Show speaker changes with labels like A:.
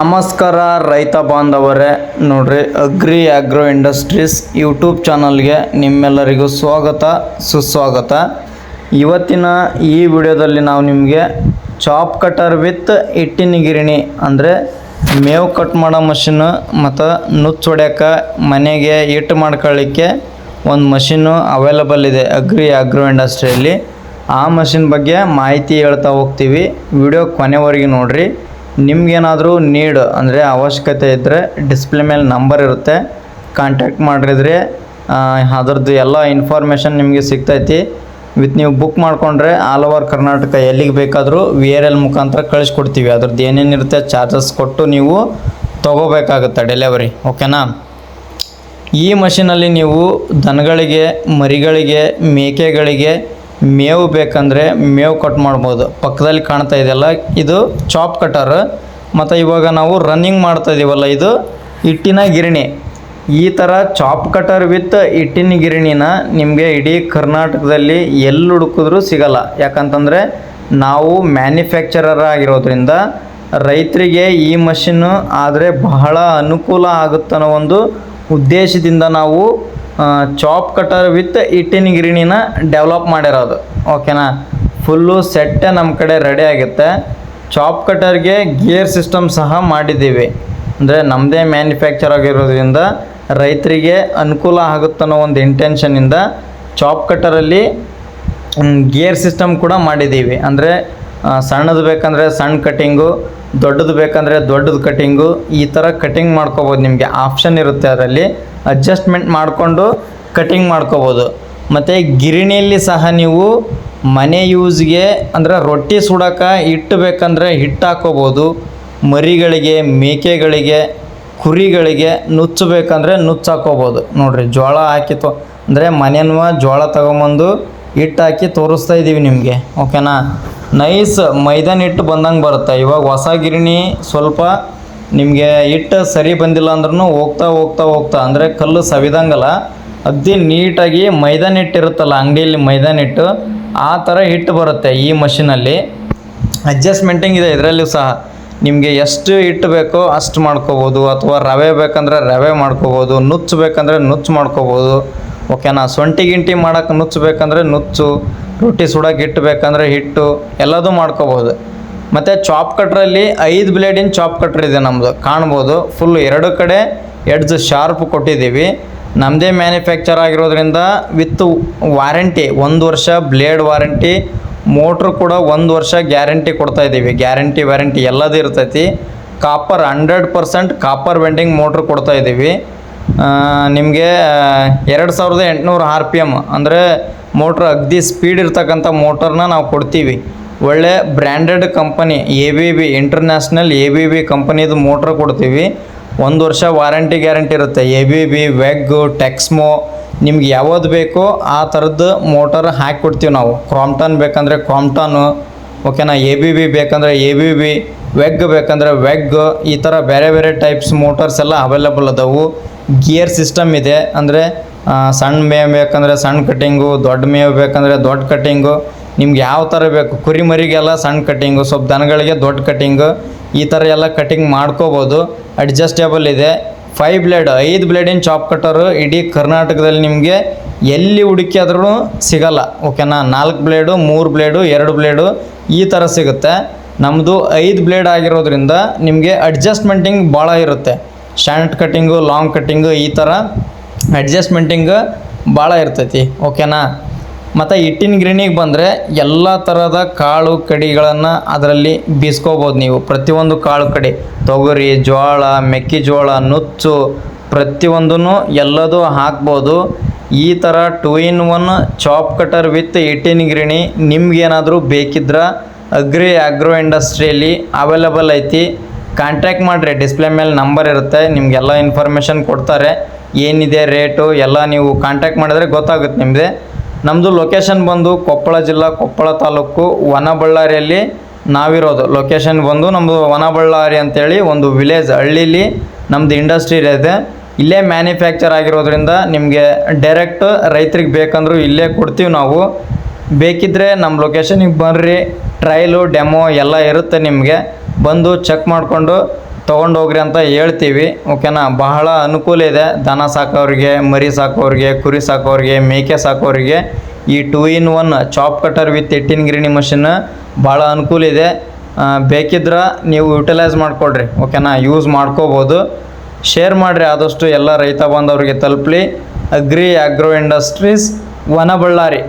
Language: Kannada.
A: ನಮಸ್ಕಾರ ರೈತ ಬಾಂಧವರೇ, ನೋಡ್ರಿ ಅಗ್ರಿ ಆಗ್ರೋ ಇಂಡಸ್ಟ್ರೀಸ್ ಯೂಟ್ಯೂಬ್ ಚಾನಲ್ಗೆ ನಿಮ್ಮೆಲ್ಲರಿಗೂ ಸ್ವಾಗತ ಸುಸ್ವಾಗತ. ಇವತ್ತಿನ ಈ ವಿಡಿಯೋದಲ್ಲಿ ನಾವು ನಿಮಗೆ ಚಾಪ್ ಕಟರ್ ವಿತ್ ಹಿಟ್ಟಿನ ಗಿರಣಿ ಅಂದರೆ ಮೇವು ಕಟ್ ಮಾಡೋ ಮಷಿನು ಮತ್ತು ನುಚ್ಚು ಹೊಡ್ಯೋಕೆ ಮನೆಗೆ ಹಿಟ್ಟು ಮಾಡ್ಕೊಳ್ಳಿಕ್ಕೆ ಒಂದು ಮಷಿನ್ನು ಅವೈಲಬಲ್ ಇದೆ ಅಗ್ರಿ ಆಗ್ರೋ ಇಂಡಸ್ಟ್ರಿಯಲ್ಲಿ. ಆ ಮಷಿನ್ ಬಗ್ಗೆ ಮಾಹಿತಿ ಹೇಳ್ತಾ ಹೋಗ್ತೀವಿ. ವಿಡಿಯೋ ಕೊನೆವರೆಗೆ ನೋಡಿರಿ. ನಿಮ್ಗೇನಾದರೂ ನೀಡ್ ಅಂದರೆ ಅವಶ್ಯಕತೆ ಇದ್ದರೆ ಡಿಸ್ಪ್ಲೇ ಮೇಲೆ ನಂಬರ್ ಇರುತ್ತೆ, ಕಾಂಟ್ಯಾಕ್ಟ್ ಮಾಡಿದ್ರೆ ಅದರದ್ದು ಎಲ್ಲ ಇನ್ಫಾರ್ಮೇಷನ್ ನಿಮಗೆ ಸಿಗ್ತೈತಿ. ನೀವು ಬುಕ್ ಮಾಡಿಕೊಂಡ್ರೆ ಆಲ್ ಓವರ್ ಕರ್ನಾಟಕ ಎಲ್ಲಿಗೆ ಬೇಕಾದರೂ VRL ಮುಖಾಂತರ ಕಳಿಸ್ಕೊಡ್ತೀವಿ. ಅದ್ರದ್ದು ಏನೇನಿರುತ್ತೆ ಚಾರ್ಜಸ್ ಕೊಟ್ಟು ನೀವು ತೊಗೋಬೇಕಾಗುತ್ತೆ ಡೆಲಿವರಿ, ಓಕೆನಾ. ಈ ಮಷಿನಲ್ಲಿ ನೀವು ದನಗಳಿಗೆ, ಮರಿಗಳಿಗೆ, ಮೇಕೆಗಳಿಗೆ ಮೇವು ಬೇಕಂದರೆ ಮೇವು ಕಟ್ ಮಾಡ್ಬೋದು. ಪಕ್ಕದಲ್ಲಿ ಕಾಣ್ತಾ ಇದೆಯಲ್ಲ ಇದು ಚಾಪ್ ಕಟರ್. ಮತ್ತು ಇವಾಗ ನಾವು ರನ್ನಿಂಗ್ ಮಾಡ್ತಾ ಇದೀವಲ್ಲ ಇದು ಹಿಟ್ಟಿನ ಗಿರಣಿ. ಈ ಥರ ಚಾಪ್ ಕಟರ್ ವಿತ್ ಹಿಟ್ಟಿನ ಗಿರಣಿನ ನಿಮಗೆ ಇಡೀ ಕರ್ನಾಟಕದಲ್ಲಿ ಎಲ್ಲಿ ಹುಡುಕಿದ್ರೂ ಸಿಗಲ್ಲ. ಯಾಕಂತಂದರೆ ನಾವು ಮ್ಯಾನುಫ್ಯಾಕ್ಚರರ್ ಆಗಿರೋದ್ರಿಂದ ರೈತರಿಗೆ ಈ ಮಷಿನ್ನು ಆದರೆ ಬಹಳ ಅನುಕೂಲ ಆಗುತ್ತನ್ನೋ ಒಂದು ಉದ್ದೇಶದಿಂದ ನಾವು ಚಾಪ್ ಕಟರ್ ವಿತ್ ಹಿಟ್ಟಿನ ಗಿರಣಿನ ಡೆವಲಪ್ ಮಾಡಿರೋದು, ಓಕೆನಾ. ಫುಲ್ಲು ಸೆಟ್ಟೇ ನಮ್ಮ ಕಡೆ ರೆಡಿ ಆಗುತ್ತೆ. ಚಾಪ್ ಕಟರ್ಗೆ ಗೇರ್ ಸಿಸ್ಟಮ್ ಸಹ ಮಾಡಿದ್ದೀವಿ. ಅಂದರೆ ನಮ್ಮದೇ ಮ್ಯಾನುಫ್ಯಾಕ್ಚರ್ ಆಗಿರೋದ್ರಿಂದ ರೈತರಿಗೆ ಅನುಕೂಲ ಆಗುತ್ತನ್ನೋ ಒಂದು ಇಂಟೆನ್ಷನಿಂದ ಚಾಪ್ ಕಟರಲ್ಲಿ ಗೇರ್ ಸಿಸ್ಟಮ್ ಕೂಡ ಮಾಡಿದ್ದೀವಿ. ಅಂದರೆ ಸಣ್ಣದು ಬೇಕಂದರೆ ಸಣ್ಣ ಕಟ್ಟಿಂಗು, ದೊಡ್ಡದು ಬೇಕಂದರೆ ದೊಡ್ಡದು ಕಟ್ಟಿಂಗು, ಈ ಥರ ಕಟ್ಟಿಂಗ್ ಮಾಡ್ಕೋಬೋದು. ನಿಮಗೆ ಆಪ್ಷನ್ ಇರುತ್ತೆ, ಅದರಲ್ಲಿ ಅಡ್ಜಸ್ಟ್ಮೆಂಟ್ ಮಾಡಿಕೊಂಡು ಕಟ್ಟಿಂಗ್ ಮಾಡ್ಕೋಬೋದು. ಮತ್ತು ಗಿರಣಿಯಲ್ಲಿ ಸಹ ನೀವು ಮನೆ ಯೂಸ್ಗೆ ಅಂದರೆ ರೊಟ್ಟಿ ಸುಡೋಕೆ ಹಿಟ್ಟು ಬೇಕಂದರೆ ಹಿಟ್ಟು ಹಾಕೋಬೋದು. ಮರಿಗಳಿಗೆ, ಮೇಕೆಗಳಿಗೆ, ಕುರಿಗಳಿಗೆ ನುಚ್ಚು ಬೇಕಂದರೆ ನುಚ್ಚು ಹಾಕೋಬೋದು. ನೋಡಿರಿ, ಜೋಳ ಹಾಕಿ ಅಂದರೆ ಮನೆಯೂ ಜೋಳ ತೊಗೊಂಬಂದು ಹಿಟ್ಟು ಹಾಕಿ ತೋರಿಸ್ತಾ ಇದ್ದೀವಿ ನಿಮಗೆ, ಓಕೆನಾ. ನೈಸ್ ಮೈದಾನ ಹಿಟ್ಟು ಬಂದಂಗೆ ಬರುತ್ತೆ. ಇವಾಗ ಹೊಸ ಗಿರಣಿ ಸ್ವಲ್ಪ ನಿಮಗೆ ಹಿಟ್ಟು ಸರಿ ಬಂದಿಲ್ಲ ಅಂದ್ರೂ ಹೋಗ್ತಾ ಅಂದರೆ ಕಲ್ಲು ಸವಿದಂಗಲ್ಲ, ಅಗ್ದಿ ನೀಟಾಗಿ ಮೈದಾನ ಹಿಟ್ಟು ಇರುತ್ತಲ್ಲ ಅಂಗಡಿಯಲ್ಲಿ ಮೈದಾನ ಹಿಟ್ಟು, ಆ ಥರ ಹಿಟ್ಟು ಬರುತ್ತೆ ಈ ಮಷಿನಲ್ಲಿ. ಅಡ್ಜಸ್ಟ್ಮೆಂಟಿಂಗ್ ಇದೆ ಇದರಲ್ಲೂ ಸಹ. ನಿಮಗೆ ಎಷ್ಟು ಹಿಟ್ಟು ಬೇಕೋ ಅಷ್ಟು ಮಾಡ್ಕೋಬೋದು, ಅಥವಾ ರವೆ ಬೇಕಂದರೆ ರವೆ ಮಾಡ್ಕೋಬೋದು, ನುಚ್ಚು ಬೇಕಂದರೆ ನುಚ್ಚು ಮಾಡ್ಕೋಬೋದು, ಓಕೆನಾ. ಸೊಂಟಿ ಗಿಂಟಿ ಮಾಡೋಕೆ ನುಚ್ಚು ಬೇಕಂದರೆ ನುಚ್ಚು, ರೊಟ್ಟಿ ಸುಡೋಕೆ ಹಿಟ್ಟು ಬೇಕಂದರೆ ಹಿಟ್ಟು, ಎಲ್ಲದೂ ಮಾಡ್ಕೋಬೋದು. ಮತ್ತು ಚಾಪ್ ಕಟ್ರಲ್ಲಿ 5 ಬ್ಲೇಡಿನ ಚಾಪ್ ಕಟ್ರ್ ಇದೆ ನಮ್ಮದು, ಕಾಣ್ಬೋದು. ಫುಲ್ ಎರಡು ಕಡೆ ಎಡ್ಜ್ ಶಾರ್ಪ್ ಕೊಟ್ಟಿದ್ದೀವಿ. ನಮ್ಮದೇ ಮ್ಯಾನುಫ್ಯಾಕ್ಚರ್ ಆಗಿರೋದ್ರಿಂದ ವಿತ್ ವಾರಂಟಿ 1 ವರ್ಷ ಬ್ಲೇಡ್ ವಾರಂಟಿ, ಮೋಟ್ರು ಕೂಡ 1 ವರ್ಷ ಗ್ಯಾರಂಟಿ ಕೊಡ್ತಾಯಿದ್ದೀವಿ. ಗ್ಯಾರಂಟಿ ವ್ಯಾರಂಟಿ ಎಲ್ಲದೂ ಇರ್ತೈತಿ. ಕಾಪರ್ 100% ಕಾಪರ್ ವೆಂಡಿಂಗ್ ಮೋಟ್ರ್ ಕೊಡ್ತಾಯಿದ್ದೀವಿ. ನಿಮಗೆ 2800 RPM ಅಂದರೆ ಮೋಟ್ರ್ ಅಗ್ದಿ ಸ್ಪೀಡ್ ಇರ್ತಕ್ಕಂಥ ಮೋಟರ್ನ ನಾವು ಕೊಡ್ತೀವಿ. ಒಳ್ಳೆ branded company ABB international ABB ಕಂಪನಿದು ಮೋಟ್ರ್ ಕೊಡ್ತೀವಿ. 1 ವರ್ಷ ವಾರಂಟಿ ಗ್ಯಾರಂಟಿ ಇರುತ್ತೆ. ABB, ವೆಗ್, ಟೆಕ್ಸ್ಮೋ, ನಿಮ್ಗೆ ಯಾವುದು ಬೇಕೋ ಆ ಥರದ್ದು ಮೋಟರ್ ಹಾಕಿ ಕೊಡ್ತೀವಿ ನಾವು. ಕ್ರಾಂಪ್ಟನ್ ಬೇಕಂದರೆ ಕ್ರಾಂಪ್ಟನ್ನು, ಓಕೆನಾ. ABB ಬೇಕಂದರೆ ABB, ವೆಗ್ ಬೇಕಂದರೆ ವೆಗ್, ಈ ಥರ ಬೇರೆ ಬೇರೆ ಟೈಪ್ಸ್ ಮೋಟರ್ಸ್ ಎಲ್ಲ ಅವೈಲೇಬಲ್ ಅದಾವು. ಗಿಯರ್ ಸಿಸ್ಟಮ್ ಇದೆ. ಅಂದರೆ ಸಣ್ಣ ಮೇವು ಬೇಕಂದರೆ ಸಣ್ಣ ಕಟ್ಟಿಂಗು, ದೊಡ್ಡ ಮೇವು ಬೇಕಂದರೆ ದೊಡ್ಡ ಕಟ್ಟಿಂಗು, ನಿಮ್ಗೆ ಯಾವ ಥರ ಬೇಕು. ಕುರಿ ಮರಿಗೆಲ್ಲ ಸಣ್ಣ ಕಟ್ಟಿಂಗು, ಸ್ವಲ್ಪ ದನಗಳಿಗೆ ದೊಡ್ಡ ಕಟ್ಟಿಂಗು, ಈ ಥರ ಎಲ್ಲ ಕಟ್ಟಿಂಗ್ ಮಾಡ್ಕೋಬೋದು. ಅಡ್ಜಸ್ಟೇಬಲ್ ಇದೆ. 5 ಬ್ಲೇಡಿನ ಚಾಪ್ ಕಟರು ಇಡೀ ಕರ್ನಾಟಕದಲ್ಲಿ ನಿಮಗೆ ಎಲ್ಲಿ ಹುಡುಕಿಯಾದ್ರೂ ಸಿಗಲ್ಲ, ಓಕೆನಾ. 4 ಬ್ಲೇಡು, 3 ಬ್ಲೇಡು, 2 ಬ್ಲೇಡು ಈ ಥರ ಸಿಗುತ್ತೆ. ನಮ್ಮದು 5 ಬ್ಲೇಡ್ ಆಗಿರೋದ್ರಿಂದ ನಿಮಗೆ ಅಡ್ಜಸ್ಟ್ಮೆಂಟಿಂಗ್ ಭಾಳ ಇರುತ್ತೆ. ಶಾರ್ಟ್ ಕಟ್ಟಿಂಗು, ಲಾಂಗ್ ಕಟ್ಟಿಂಗು, ಈ ಥರ ಅಡ್ಜಸ್ಟ್ಮೆಂಟಿಂಗ್ ಭಾಳ ಇರ್ತೈತಿ, ಓಕೆನಾ. ಮತ್ತು ಹಿಟ್ಟಿನ ಗಿರಣಿಗೆ ಬಂದರೆ ಎಲ್ಲ ಥರದ ಕಾಳು ಕಡಿಗಳನ್ನು ಅದರಲ್ಲಿ ಬೀಸ್ಕೋಬೋದು ನೀವು. ಪ್ರತಿಯೊಂದು ಕಾಳು ಕಡಿ, ತೊಗರಿ, ಜೋಳ, ಮೆಕ್ಕೆಜೋಳ, ನುಚ್ಚು, ಪ್ರತಿಯೊಂದೂ ಎಲ್ಲದೂ ಹಾಕ್ಬೋದು. ಈ ಥರ 2 in 1 ಚಾಪ್ ಕಟರ್ ವಿತ್ ಹಿಟ್ಟಿನ ಗಿರಣಿ ನಿಮ್ಗೇನಾದರೂ ಬೇಕಿದ್ರೆ ಅಗ್ರಿ ಆಗ್ರೋ ಇಂಡಸ್ಟ್ರಿಯಲ್ಲಿ ಅವೈಲೇಬಲ್ ಐತಿ. ಕಾಂಟ್ಯಾಕ್ಟ್ ಮಾಡಿರಿ, ಡಿಸ್ಪ್ಲೇ ಮೇಲೆ ನಂಬರ್ ಇರುತ್ತೆ, ನಿಮಗೆಲ್ಲ ಇನ್ಫಾರ್ಮೇಷನ್ ಕೊಡ್ತಾರೆ. ಏನಿದೆ ರೇಟು ಎಲ್ಲ ನೀವು ಕಾಂಟ್ಯಾಕ್ಟ್ ಮಾಡಿದ್ರೆ ಗೊತ್ತಾಗುತ್ತೆ ನಿಮ್ಮದೇ. ನಮ್ಮದು ಲೊಕೇಶನ್ ಬಂದು ಕೊಪ್ಪಳ ಜಿಲ್ಲಾ, ಕೊಪ್ಪಳ ತಾಲೂಕು, ವನಬಳ್ಳಾರಿಯಲ್ಲಿ ನಾವಿರೋದು. ಲೊಕೇಶನ್ ಬಂದು ನಮ್ಮದು ವನಬಳ್ಳಾರಿ ಅಂತೇಳಿ ಒಂದು ವಿಲೇಜ್, ಹಳ್ಳೀಲಿ ನಮ್ಮದು ಇಂಡಸ್ಟ್ರಿ ಇದೆ. ಇಲ್ಲೇ ಮ್ಯಾನುಫ್ಯಾಕ್ಚರ್ ಆಗಿರೋದ್ರಿಂದ ನಿಮಗೆ ಡೈರೆಕ್ಟ್ ರೈತರಿಗೆ ಬೇಕಂದ್ರೂ ಇಲ್ಲೇ ಕೊಡ್ತೀವಿ ನಾವು. ಬೇಕಿದ್ದರೆ ನಮ್ಮ ಲೊಕೇಶನಿಗೆ ಬರ್ರಿ, ಟ್ರಯಲು ಡೆಮೋ ಎಲ್ಲ ಇರುತ್ತೆ. ನಿಮಗೆ ಬಂದು ಚೆಕ್ ಮಾಡಿಕೊಂಡು ತೊಗೊಂಡೋಗ್ರಿ ಅಂತ ಹೇಳ್ತೀವಿ. ಓಕೆನಾ, ಬಹಳ ಅನುಕೂಲ ಇದೆ ದನ ಸಾಕೋರಿಗೆ, ಮರಿ ಸಾಕೋರಿಗೆ, ಕುರಿ ಸಾಕೋರಿಗೆ, ಮೇಕೆ ಸಾಕೋರಿಗೆ. ಈ 2-in-1 chop cutter with 18 ಗ್ರೀನಿ machine ಭಾಳ ಅನುಕೂಲ ಇದೆ. ಬೇಕಿದ್ರೆ ನೀವು ಯುಟಿಲೈಸ್ ಮಾಡಿಕೊಡ್ರಿ. ಓಕೆನಾ, ಯೂಸ್ ಮಾಡ್ಕೋಬೋದು. ಶೇರ್ ಮಾಡಿರಿ ಆದಷ್ಟು ಎಲ್ಲ ರೈತ ಬಾಂಧವರಿಗೆ ತಲುಪಲಿ. Agri agro industries, Vanaballari.